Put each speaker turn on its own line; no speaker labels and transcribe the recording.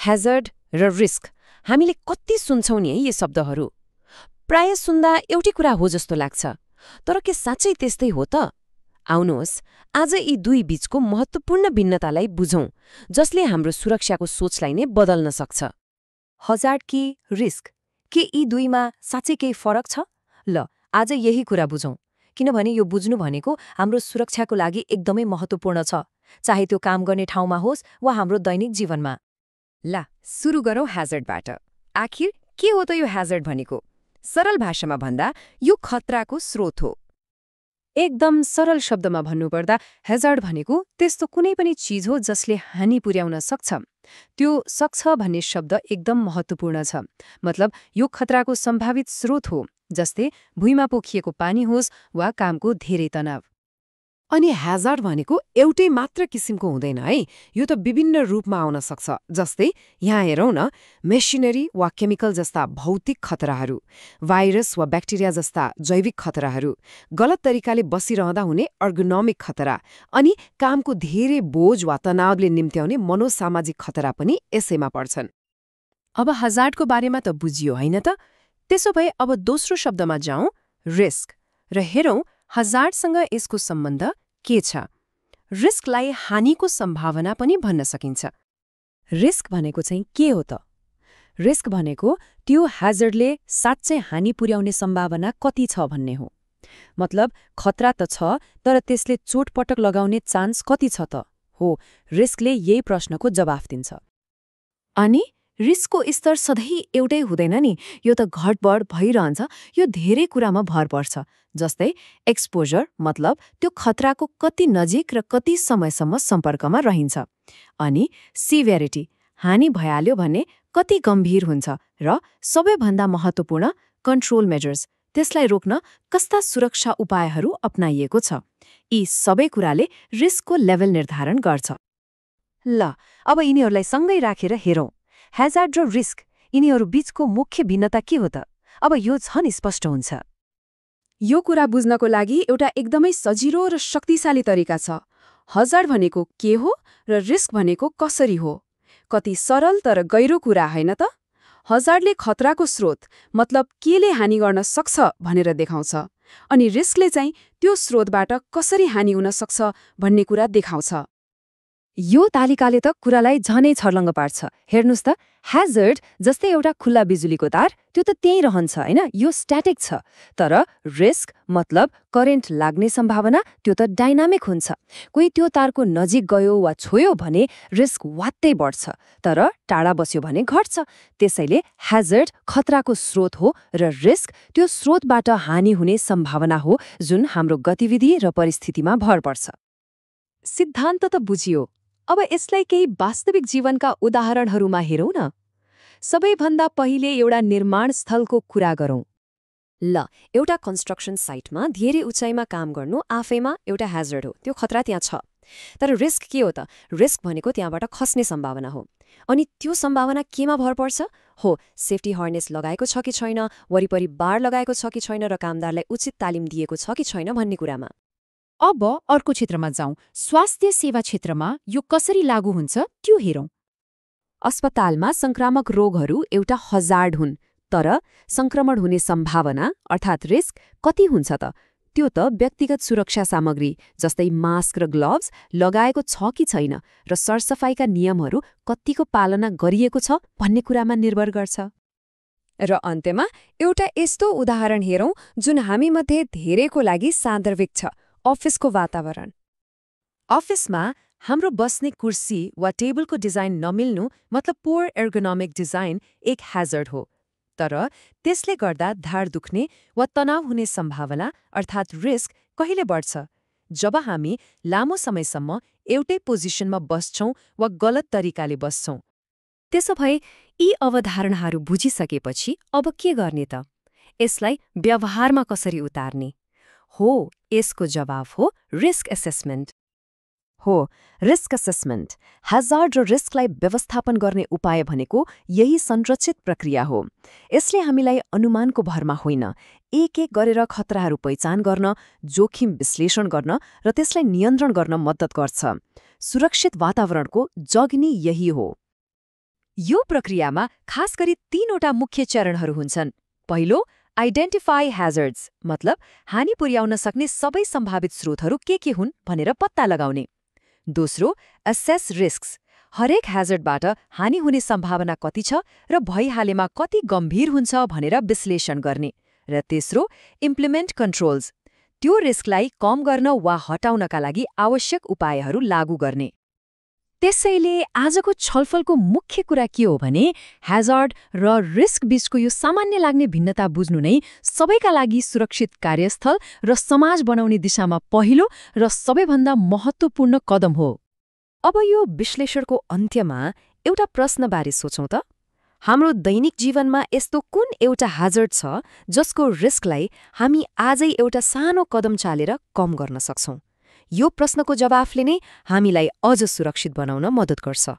ह्याजर्ड र रिस्क हामीले कति सुन्छौं नि है यी शब्दहरू। प्राय सुन्दा एउटै कुरा हो जस्तो लाग्छ, तर के साँच्चै त्यस्तै हो त? आउनुहोस् आज यी दुई बीचको महत्त्वपूर्ण भिन्नतालाई बुझौं, जसले हाम्रो सुरक्षाको सोचलाई नै बदल्न सक्छ।
हजार्ड कि रिस्क, के यी दुईमा साँच्चै केही फरक छ? ल आज यही कुरा बुझौं, किनभने यो बुझ्नु भनेको हाम्रो सुरक्षाको लागि एकदमै महत्त्वपूर्ण छ, चाहे त्यो काम गर्ने ठाउँमा होस् वा हाम्रो दैनिक जीवनमा।
ला सुरु गरौँ ह्याजर्डबाट। आखिर के हो त यो ह्याजर्ड भनेको? सरल भाषामा भन्दा यो खतराको स्रोत हो।
एकदम सरल शब्दमा भन्नुपर्दा ह्याजर्ड भनेको त्यस्तो कुनै पनि चिज हो जसले हानि पुर्याउन सक्छ। त्यो सक्छ भन्ने शब्द एकदम महत्त्वपूर्ण छ। मतलब यो खतराको सम्भावित स्रोत हो, जस्तै भुइँमा पोखिएको पानी होस् वा कामको धेरै तनाव।
अनि ह्याजर्ड भनेको एउटै मात्र किसिमको हुँदैन है, यो त विभिन्न रूपमा आउन सक्छ। जस्तै यहाँ हेरौँ न, मेसिनरी वा केमिकल जस्ता भौतिक खतराहरू, भाइरस वा ब्याक्टेरिया जस्ता जैविक खतराहरू, गलत तरिकाले बसिरहँदा हुने अर्गोनोमिक खतरा, अनि कामको धेरै बोझ वा तनावले निम्त्याउने मनोसामाजिक खतरा पनि यसैमा पर्छन्।
अब हजार्डको बारेमा त बुझियो होइन त? त्यसो भए अब दोस्रो शब्दमा जाउँ, रिस्क, र हेरौँ हजार्डसँग यसको सम्बन्ध के छ। रिस्कलाई हानिको सम्भावना पनि भन्न सकिन्छ।
रिस्क भनेको चाहिँ के हो त? रिस्क भनेको त्यो ह्याजर्डले साँच्चै हानि पुर्याउने सम्भावना कति छ भन्ने हो। मतलब खतरा त छ, तर त्यसले चोटपटक लगाउने चान्स कति छ त? हो, रिस्कले यही प्रश्नको जवाफ दिन्छ।
अनि रिस्कको स्तर सधैँ एउटै हुँदैन नि, यो त घटबढ भइरहन्छ। यो धेरै कुरामा भर पर्छ, जस्तै एक्सपोजर, मतलब त्यो खतराको कति नजिक र कति समयसम्म सम्पर्कमा रहन्छ। अनि सिभियरिटी, हानि भइहाल्यो भने कति गम्भीर हुन्छ, र सबैभन्दा महत्त्वपूर्ण कन्ट्रोल मेजर्स, त्यसलाई रोक्न कस्ता सुरक्षा उपायहरू अपनाइएको छ। यी सबै कुराले रिस्कको लेभल निर्धारण गर्छ।
ल अब यिनीहरूलाई सँगै राखेर हेरौँ, ह्याजर्ड र रिस्क, यिनीहरू बीचको मुख्य भिन्नता के हो त? अब यो झन् स्पष्ट हुन्छ।
यो कुरा बुझ्नको लागि एउटा एकदमै सजिलो र शक्तिशाली तरिका छ। हजार्ड भनेको के हो र रिस्क भनेको कसरी हो। कति सरल तर गहिरो कुरा होइन त? हजार्डले खतराको स्रोत, मतलब केले हानि गर्न सक्छ भनेर देखाउँछ, अनि रिस्कले चाहिँ त्यो स्रोतबाट कसरी हानि हुन सक्छ भन्ने कुरा देखाउँछ। यो तालिकाले त कुरालाई झनै छर्लङ्ग पार्छ। हेर्नुस् त, ह्याजर्ड जस्तै एउटा खुल्ला बिजुलीको तार, त्यो त त्यहीँ रहन्छ होइन, यो स्ट्याटिक छ। तर रिस्क मतलब करेन्ट लाग्ने सम्भावना, त्यो त डाइनामिक हुन्छ। कोही त्यो तारको नजिक गयो वा छोयो भने रिस्क वात्तै बढ्छ, तर टाढा बस्यो भने घट्छ। त्यसैले ह्याजर्ड खतराको स्रोत हो र रिस्क त्यो स्रोतबाट हानि हुने सम्भावना हो, जुन हाम्रो गतिविधि र परिस्थितिमा भर पर्छ। सिद्धान्त त बुझियो। अब यसलाई केही वास्तविक जीवनका उदाहरणहरूमा हेरौँ न। सबैभन्दा पहिले एउटा निर्माण स्थलको कुरा गरौँ।
ल एउटा कन्स्ट्रक्सन साइटमा धेरै उचाइमा काम गर्नु आफैमा एउटा ह्याजर्ड हो, त्यो खतरा त्यहाँ छ। तर रिस्क के हो त? रिस्क भनेको त्यहाँबाट खस्ने सम्भावना हो। अनि त्यो सम्भावना केमा भर पर्छ? हो, सेफ्टी हार्नेस लगाएको छ कि छैन, वरिपरि बार लगाएको छ कि छैन, र कामदारलाई उचित तालिम दिएको छ कि छैन भन्ने कुरामा।
अब अर्को क्षेत्रमा जाउँ, स्वास्थ्य सेवा क्षेत्रमा यो कसरी लागू हुन्छ त्यो हेरौँ।
अस्पतालमा संक्रामक रोगहरू एउटा हजार्ड हुन्, तर संक्रमण हुने सम्भावना अर्थात् रिस्क कति हुन्छ त? त्यो त व्यक्तिगत सुरक्षा सामग्री जस्तै मास्क र ग्लोभ्स लगाएको छ कि छैन, र सरसफाइका नियमहरू कतिको पालना गरिएको छ भन्ने कुरामा निर्भर गर्छ। र अन्त्यमा एउटा यस्तो उदाहरण हेरौँ जुन हामीमध्ये धेरैको लागि सान्दर्भिक छ, अफिसको वातावरण। अफिसमा हाम्रो बस्ने कुर्सी वा टेबलको डिजाइन नमिल्नु, मतलब पोर एर्गोनोमिक डिजाइन, एक ह्याजर्ड हो। तर त्यसले गर्दा ढाड दुख्ने वा तनाव हुने सम्भावना अर्थात् रिस्क कहिले बढ्छ? जब हामी लामो समयसम्म एउटै पोजिसनमा बस्छौँ वा गलत तरिकाले बस्छौँ। त्यसो भए यी अवधारणाहरू बुझिसकेपछि अब के गर्ने त? यसलाई व्यवहारमा कसरी उतार्ने? हो, यसको जवाफ हो रिस्क एसेसमेन्ट। हो, रिस्क एसेसमेन्ट, ह्याजर्ड र रिस्कलाई व्यवस्थापन गर्ने उपाय भनेको यही संरचित प्रक्रिया हो। यसले हामीलाई अनुमानको भरमा होइन, एक एक गरेर खतराहरू पहिचान गर्न, जोखिम विश्लेषण गर्न र त्यसलाई नियन्त्रण गर्न मद्दत गर्छ। सुरक्षित वातावरणको जग नै यही हो। यो प्रक्रियामा खास गरी 3वटा मुख्य चरणहरू हुन्छन्। पहिलो, आइडेन्टिफाई ह्याजर्ड्स, मतलब हानि पुर्याउन सक्ने सबै सम्भावित स्रोतहरू के हुन् भनेर पत्ता लगाउने। दोस्रो, असेस रिस्क्स, हरेक ह्याजर्डबाट हानि हुने सम्भावना कति छ र भइहालेमा कति गम्भीर हुन्छ भनेर विश्लेषण गर्ने। र तेस्रो, इम्प्लिमेन्ट कन्ट्रोल्स, त्यो रिस्कलाई कम गर्न वा हटाउनका लागि आवश्यक उपायहरू लागू गर्ने। त्यसैले आजको छलफलको मुख्य कुरा के हो भने ह्याजर्ड र रिस्क बीचको यो सामान्य लाग्ने भिन्नता बुझ्नु नै सबैका लागि सुरक्षित कार्यस्थल र समाज बनाउने दिशामा पहिलो र सबैभन्दा महत्त्वपूर्ण कदम हो। अब यो विश्लेषणको अन्त्यमा एउटा प्रश्नबारे सोचौं त। हाम्रो दैनिक जीवनमा यस्तो कुन एउटा ह्याजर्ड छ जसको रिस्कलाई हामी आजै एउटा सानो कदम चालेर कम गर्न सक्छौं? यो प्रश्नको जवाफले नै हामीलाई अझ सुरक्षित बनाउन मद्दत गर्छ।